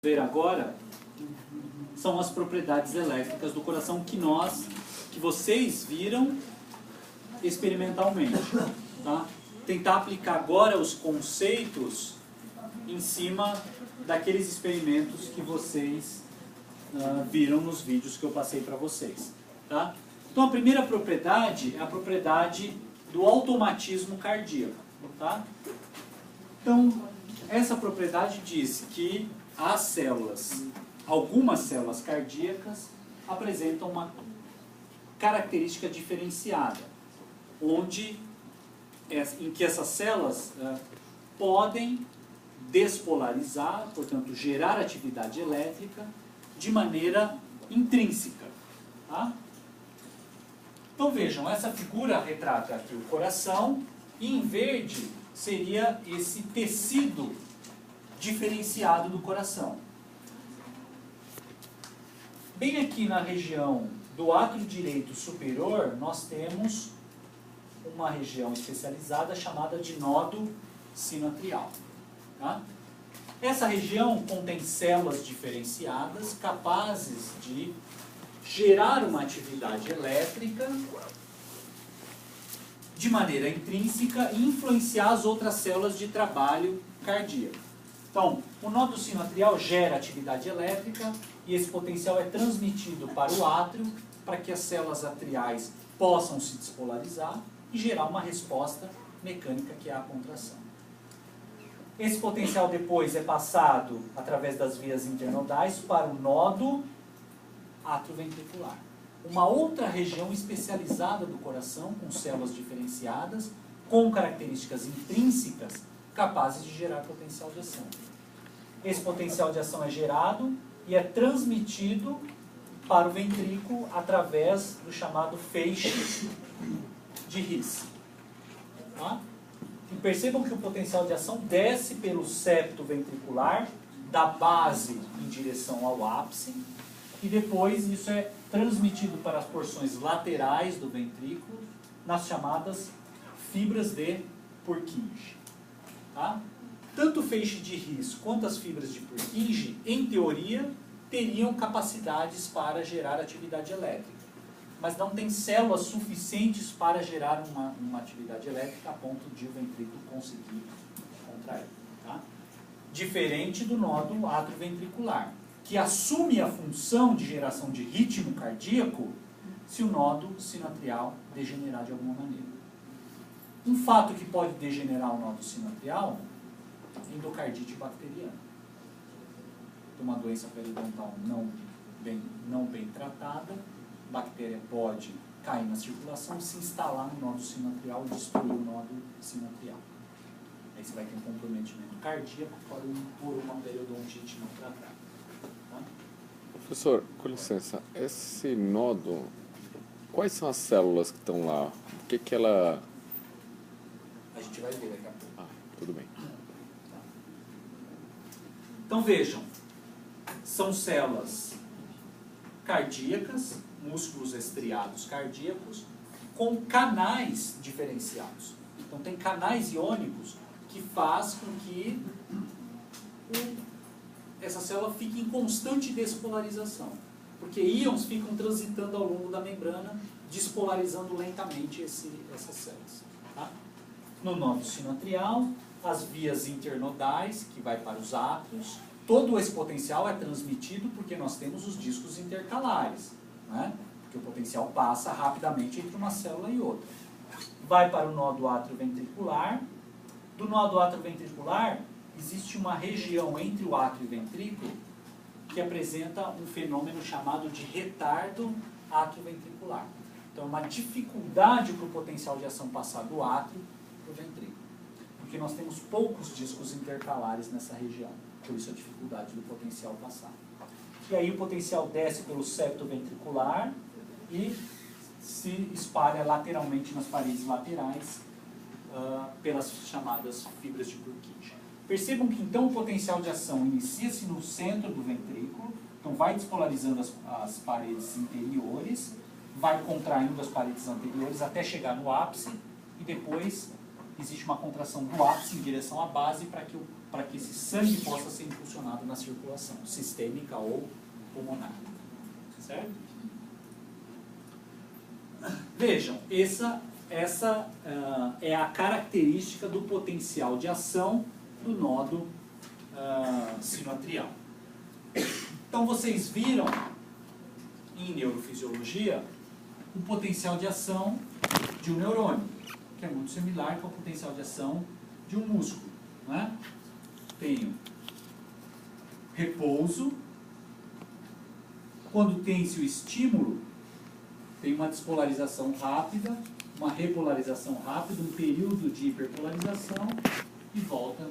ver agora são as propriedades elétricas do coração que vocês viram experimentalmente, tá? Tentar aplicar agora os conceitos em cima daqueles experimentos que vocês viram nos vídeos que eu passei para vocês, tá? Então a primeira propriedade é a propriedade do automatismo cardíaco, tá? Então essa propriedade diz que as células, algumas células cardíacas apresentam uma característica diferenciada, em que essas células podem despolarizar, portanto gerar atividade elétrica de maneira intrínseca, tá? Então vejam, essa figura retrata aqui o coração e em verde seria esse tecido diferenciado do coração. Bem aqui na região do átrio direito superior, nós temos uma região especializada chamada de nódo sinoatrial, tá? Essa região contém células diferenciadas capazes de gerar uma atividade elétrica de maneira intrínseca e influenciar as outras células de trabalho cardíaco. Então, o nódo sinoatrial gera atividade elétrica e esse potencial é transmitido para o átrio para que as células atriais possam se despolarizar e gerar uma resposta mecânica que é a contração. Esse potencial depois é passado através das vias internodais para o nódo atrioventricular. Uma outra região especializada do coração com células diferenciadas, com características intrínsecas capazes de gerar potencial de ação. Esse potencial de ação é gerado e é transmitido para o ventrículo através do chamado feixe de His. Tá? E percebam que o potencial de ação desce pelo septo ventricular, da base em direção ao ápice, e depois isso é transmitido para as porções laterais do ventrículo, nas chamadas fibras de Purkinje. Tá? Tanto o feixe de His quanto as fibras de Purkinje, em teoria, teriam capacidades para gerar atividade elétrica, mas não tem células suficientes para gerar uma atividade elétrica a ponto de o ventrículo conseguir contrair. Tá? Diferente do nódo atrioventricular, que assume a função de geração de ritmo cardíaco se o nódo sinoatrial degenerar de alguma maneira. Um fato que pode degenerar o nódo sinoatrial é endocardite bacteriana. Uma doença periodontal não bem tratada, a bactéria pode cair na circulação, se instalar no nódo sinoatrial e destruir o nódo sinoatrial. Aí você vai ter um comprometimento cardíaco por uma periodontite não tratada. Tá? Professor, com licença, esse nódo, quais são as células que estão lá? O que ela... A gente vai ver daqui a pouco. Ah, tudo bem. Tá. Então vejam, são células cardíacas, músculos estriados cardíacos, com canais diferenciados. Então tem canais iônicos que faz com que essa célula fique em constante despolarização, porque íons ficam transitando ao longo da membrana, despolarizando lentamente essas células. Tá? No nódo sinoatrial, as vias internodais, que vai para os átrios, todo esse potencial é transmitido porque nós temos os discos intercalares, né? Porque o potencial passa rapidamente entre uma célula e outra. Vai para o nódo atrioventricular. Do nódo atrioventricular, existe uma região entre o átrio e o ventrículo que apresenta um fenômeno chamado de retardo atrioventricular. Então, é uma dificuldade para o potencial de ação passar do átrio para o ventrículo, porque nós temos poucos discos intercalares nessa região. Por isso a dificuldade do potencial passar. E aí o potencial desce pelo septo ventricular e se espalha lateralmente nas paredes laterais pelas chamadas fibras de Purkinje. Percebam que então o potencial de ação inicia-se no centro do ventrículo, então vai despolarizando as paredes interiores, vai contraindo as paredes anteriores até chegar no ápice e depois existe uma contração do ápice em direção à base para para que esse sangue possa ser impulsionado na circulação, sistêmica ou pulmonar. Certo? Vejam, essa é a característica do potencial de ação do nódo sinoatrial. Então vocês viram em neurofisiologia o potencial de ação de um neurônio, que é muito similar com o potencial de ação de um músculo. Não é? Tenho repouso. Quando tem-se o estímulo, tem uma despolarização rápida, uma repolarização rápida, um período de hiperpolarização e volta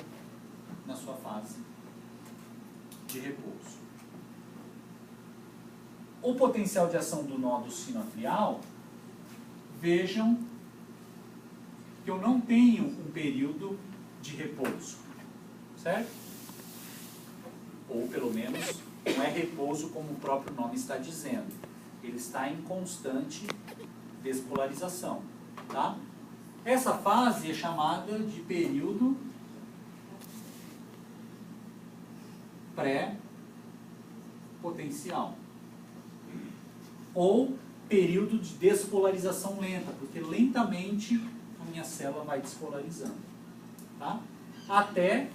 na sua fase de repouso. O potencial de ação do nódo sinoatrial, vejam que eu não tenho um período de repouso, certo? Ou pelo menos não é repouso como o próprio nome está dizendo. Ele está em constante despolarização, tá? Essa fase é chamada de período pré-potencial ou período de despolarização lenta, porque lentamente a minha célula vai despolarizando, tá? Até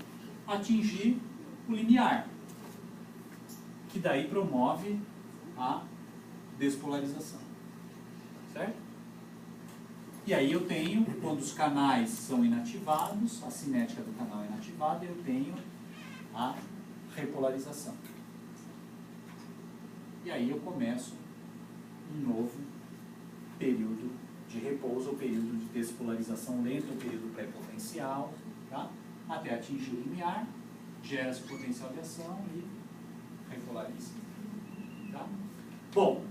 atingir o limiar, que daí promove a despolarização, certo? E aí eu tenho, quando os canais são inativados, a cinética do canal é inativada, eu tenho a repolarização. E aí eu começo um novo período de repouso, ou período de despolarização lenta, ou período pré-potencial, tá? Até atingir o limiar, gera-se o potencial de ação e repolariza. Tá? Bom,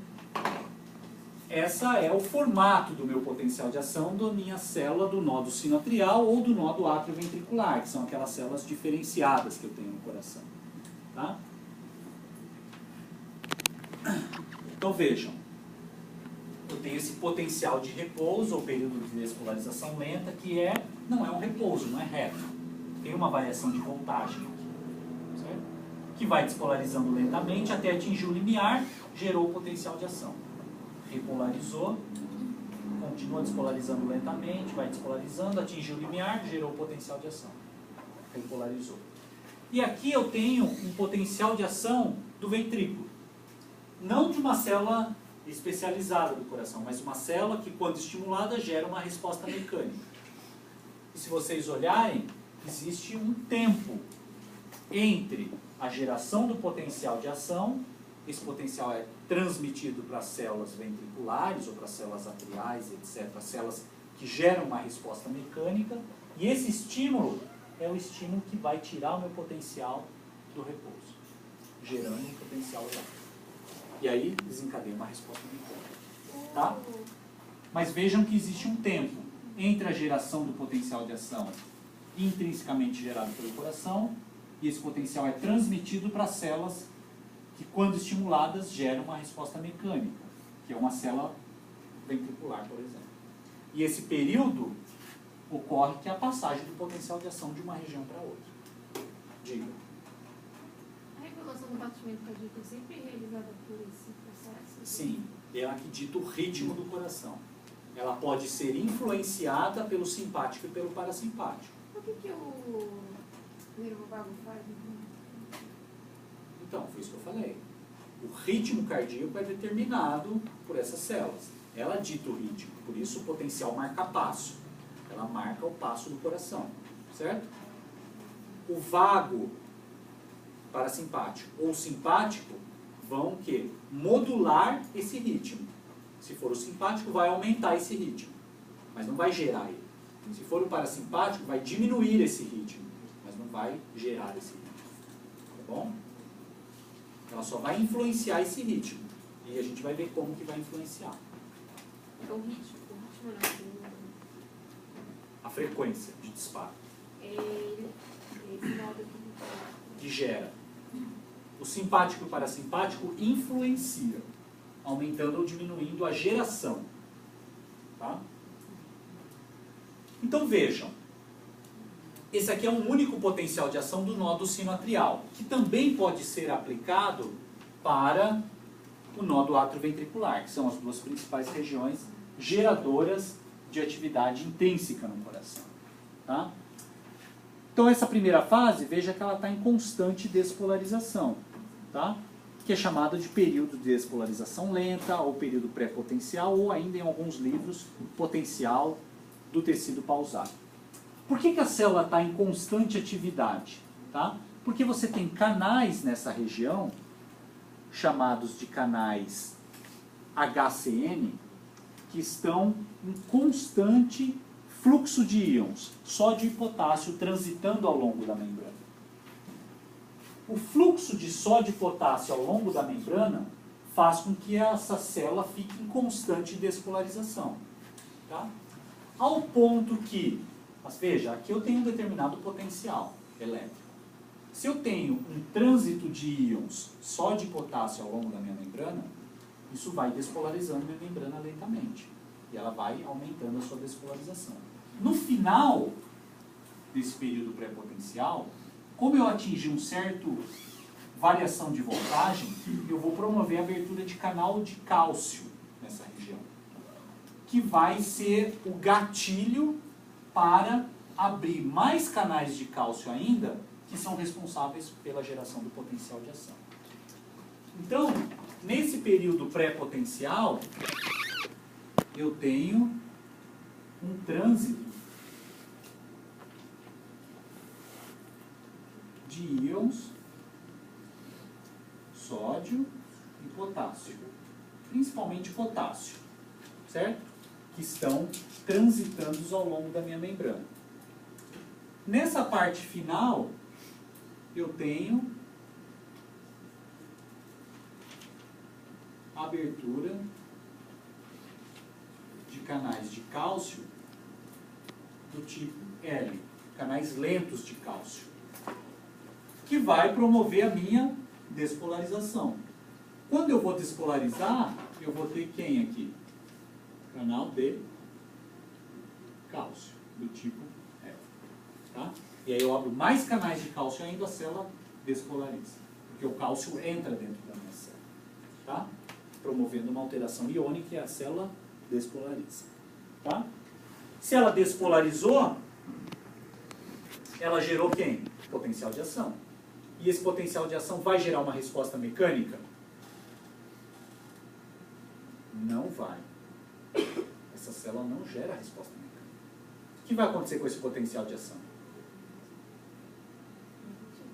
essa é o formato do meu potencial de ação da minha célula do nódo sinoatrial ou do nódo atrioventricular, que são aquelas células diferenciadas que eu tenho no coração. Tá? Então vejam, eu tenho esse potencial de repouso ou período de despolarização lenta, que não é um repouso, não é reto. Tem uma variação de voltagem, certo? Que vai despolarizando lentamente até atingir o limiar, gerou o potencial de ação. Repolarizou, continua despolarizando lentamente, vai despolarizando, atingiu o limiar, gerou o potencial de ação. Repolarizou. E aqui eu tenho um potencial de ação do ventrículo. Não de uma célula especializada do coração, mas uma célula que, quando estimulada, gera uma resposta mecânica. E se vocês olharem, existe um tempo entre a geração do potencial de ação, esse potencial é transmitido para as células ventriculares ou para as células atriais, etc., as células que geram uma resposta mecânica, e esse estímulo é o estímulo que vai tirar o meu potencial do repouso, gerando um potencial elétrico. E aí desencadeia uma resposta mecânica. Tá? Mas vejam que existe um tempo entre a geração do potencial de ação intrinsecamente gerado pelo coração, e esse potencial é transmitido para as células que, quando estimuladas, geram uma resposta mecânica, que é uma célula ventricular, por exemplo. E esse período ocorre que é a passagem do potencial de ação de uma região para outra. Diga. A regulação do batimento cardíaco é sempre realizada por esse processo? Sim, é a que dita o ritmo do coração. Ela pode ser influenciada pelo simpático e pelo parasimpático. O que o nervo vago faz? Então, foi isso que eu falei. O ritmo cardíaco é determinado por essas células. Ela dita o ritmo, por isso o potencial marca passo. Ela marca o passo do coração, certo? O vago parasimpático ou simpático vão o quê? Modular esse ritmo. Se for o simpático, vai aumentar esse ritmo, mas não vai gerar ele. Se for o parasimpático, vai diminuir esse ritmo, mas não vai gerar esse ritmo. Tá bom? Ela só vai influenciar esse ritmo. E a gente vai ver como que vai influenciar. É o ritmo não. A frequência de disparo. Esse modo Que gera. O simpático e o parasimpático influenciam, aumentando ou diminuindo a geração. Tá? Então vejam. esse aqui é um único potencial de ação do nó do sino atrial, que também pode ser aplicado para o nó do átrio ventricular, que são as duas principais regiões geradoras de atividade intrínseca no coração. Tá? Então essa primeira fase, veja que ela está em constante despolarização, tá? Que é chamada de período de despolarização lenta, ou período pré-potencial, ou ainda em alguns livros, potencial do tecido pausado. Por que a célula está em constante atividade? Tá? Porque você tem canais nessa região, chamados de canais HCN, que estão em constante fluxo de íons, sódio e potássio, transitando ao longo da membrana. O fluxo de sódio e potássio ao longo da membrana faz com que essa célula fique em constante despolarização. Tá? Ao ponto que, mas veja, aqui eu tenho um determinado potencial elétrico. Se eu tenho um trânsito de íons sódio e potássio ao longo da minha membrana, isso vai despolarizando minha membrana lentamente. E ela vai aumentando a sua despolarização. No final desse período pré-potencial, como eu atingi um certo variação de voltagem, eu vou promover a abertura de canal de cálcio nessa região, que vai ser o gatilho para abrir mais canais de cálcio ainda, que são responsáveis pela geração do potencial de ação. Então, nesse período pré-potencial, eu tenho um trânsito de íons sódio e potássio, principalmente potássio, certo? Que estão transitando ao longo da minha membrana. Nessa parte final, eu tenho a abertura de canais de cálcio do tipo L, canais lentos de cálcio, que vai promover a minha despolarização. Quando eu vou despolarizar, eu vou ter quem aqui? Canal de cálcio, do tipo F. Tá? E aí eu abro mais canais de cálcio ainda, a célula despolariza. Porque o cálcio entra dentro da minha célula. Tá? Promovendo uma alteração iônica e a célula despolariza. Tá? Se ela despolarizou, ela gerou quem? Potencial de ação. E esse potencial de ação vai gerar uma resposta mecânica? Não vai. Essa célula não gera resposta mecânica. O que vai acontecer com esse potencial de ação?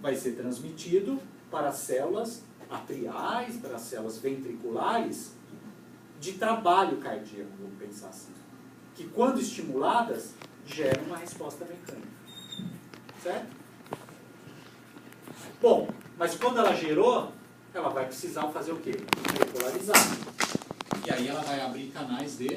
Vai ser transmitido para as células atriais, para as células ventriculares, de trabalho cardíaco, vamos pensar assim. Que quando estimuladas, geram uma resposta mecânica. Certo? Bom, mas quando ela gerou, ela vai precisar fazer o quê? Depolarizar. E aí ela vai abrir canais de